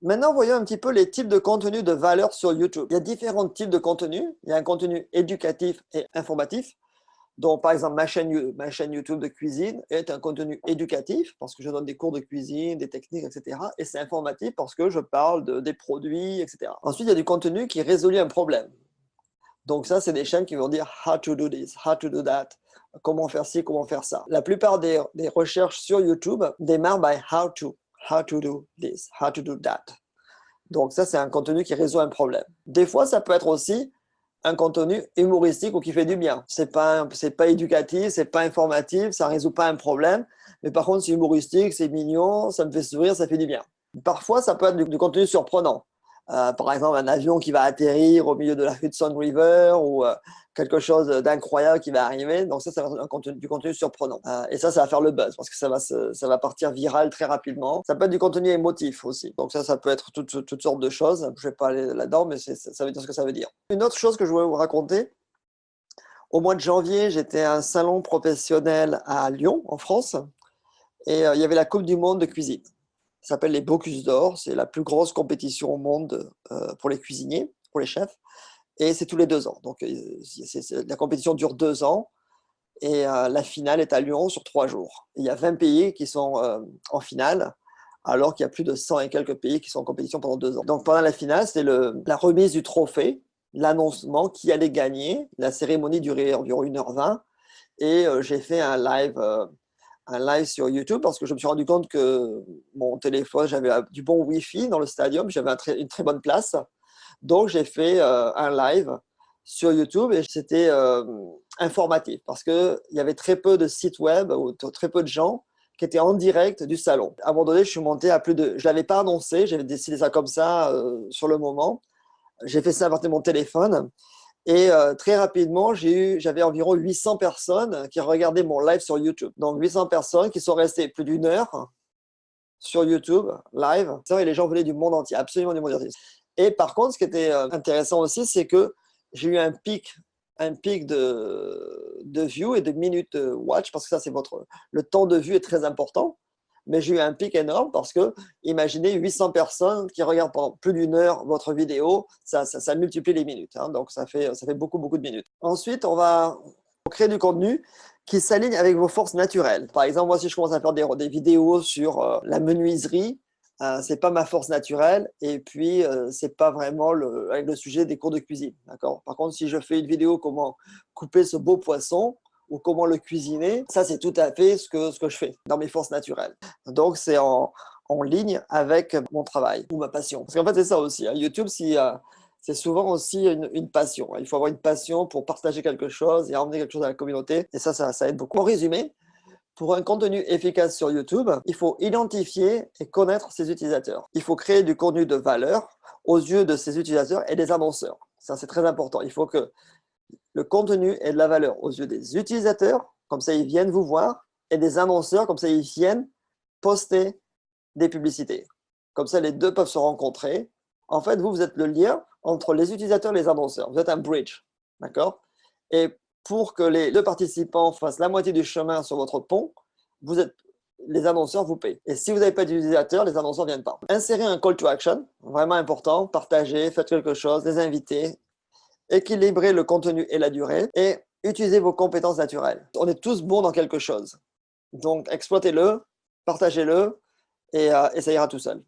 Maintenant, voyons un petit peu les types de contenus de valeur sur YouTube. Il y a différents types de contenus. Il y a un contenu éducatif et informatif. Donc, par exemple, ma chaîne YouTube de cuisine est un contenu éducatif parce que je donne des cours de cuisine, des techniques, etc. Et c'est informatif parce que je parle des produits, etc. Ensuite, il y a du contenu qui résout un problème. Donc ça, c'est des chaînes qui vont dire how to do this, how to do that, comment faire ci, comment faire ça. La plupart des recherches sur YouTube démarrent by how to do this, how to do that. Donc ça, c'est un contenu qui résout un problème. Des fois, ça peut être aussi un contenu humoristique ou qui fait du bien. C'est pas éducatif, c'est pas informatif, ça résout pas un problème. Mais par contre, c'est humoristique, c'est mignon, ça me fait sourire, ça fait du bien. Parfois, ça peut être du contenu surprenant. Par exemple, un avion qui va atterrir au milieu de la Hudson River ou quelque chose d'incroyable qui va arriver. Donc ça va être du contenu surprenant. Et ça va faire le buzz parce que ça va partir viral très rapidement. Ça peut être du contenu émotif aussi. Donc ça peut être toutes sortes de choses. Je ne vais pas aller là-dedans, mais ça veut dire ce que ça veut dire. Une autre chose que je voulais vous raconter, au mois de janvier, j'étais à un salon professionnel à Lyon, en France, et il y avait la Coupe du Monde de cuisine. Ça s'appelle les Bocuse d'Or. C'est la plus grosse compétition au monde pour les cuisiniers, pour les chefs. Et c'est tous les 2 ans. Donc, la compétition dure 2 ans. Et la finale est à Lyon sur 3 jours. Et il y a 20 pays qui sont en finale, alors qu'il y a plus de 100 et quelques pays qui sont en compétition pendant 2 ans. Donc, pendant la finale, c'est la remise du trophée, l'annoncement qui allait gagner. La cérémonie durait environ 1h20. Et j'ai fait un live sur YouTube parce que je me suis rendu compte que mon téléphone, j'avais du bon Wi-Fi dans le stadium, j'avais une très bonne place. Donc, j'ai fait un live sur YouTube et c'était informatif parce qu'il y avait très peu de sites web ou très peu de gens qui étaient en direct du salon. À un moment donné, je suis monté à plus de... Je ne l'avais pas annoncé, j'avais décidé ça comme ça sur le moment. J'ai fait ça à partir de mon téléphone. Et très rapidement, j'avais environ 800 personnes qui regardaient mon live sur YouTube. Donc 800 personnes qui sont restées plus d'1 heure sur YouTube, live. Et les gens venaient du monde entier, absolument du monde entier. Et par contre, ce qui était intéressant aussi, c'est que j'ai eu un pic de views et de minutes watch, parce que ça, le temps de vue est très important. Mais j'ai eu un pic énorme parce que, imaginez 800 personnes qui regardent pendant plus d'1 heure votre vidéo, ça multiplie les minutes. Donc, ça fait beaucoup, beaucoup de minutes. Ensuite, on va créer du contenu qui s'aligne avec vos forces naturelles. Par exemple, moi, si je commence à faire des vidéos sur la menuiserie, c'est pas ma force naturelle et puis c'est pas vraiment avec le sujet des cours de cuisine. D'accord. Par contre, si je fais une vidéo comment couper ce beau poisson ou comment le cuisiner, ça c'est tout à fait ce que je fais dans mes forces naturelles. Donc c'est en ligne avec mon travail ou ma passion. Parce qu'en fait c'est ça aussi. YouTube, c'est souvent aussi une passion. Il faut avoir une passion pour partager quelque chose et emmener quelque chose à la communauté. Et ça aide beaucoup. En résumé, pour un contenu efficace sur YouTube, il faut identifier et connaître ses utilisateurs. Il faut créer du contenu de valeur aux yeux de ses utilisateurs et des annonceurs. Ça, c'est très important. Il faut que le contenu ait de la valeur aux yeux des utilisateurs, comme ça ils viennent vous voir, et des annonceurs, comme ça ils viennent poster des publicités. Comme ça, les deux peuvent se rencontrer. En fait, vous êtes le lien entre les utilisateurs et les annonceurs. Vous êtes un bridge, d'accord? Et pour que les deux participants fassent la moitié du chemin sur votre pont, les annonceurs vous payent. Et si vous n'avez pas d'utilisateurs, les annonceurs ne viennent pas. Insérez un call to action, vraiment important. Partagez, faites quelque chose, les invitez. Équilibrez le contenu et la durée. Et utilisez vos compétences naturelles. On est tous bons dans quelque chose. Donc, exploitez-le, partagez-le et ça ira tout seul.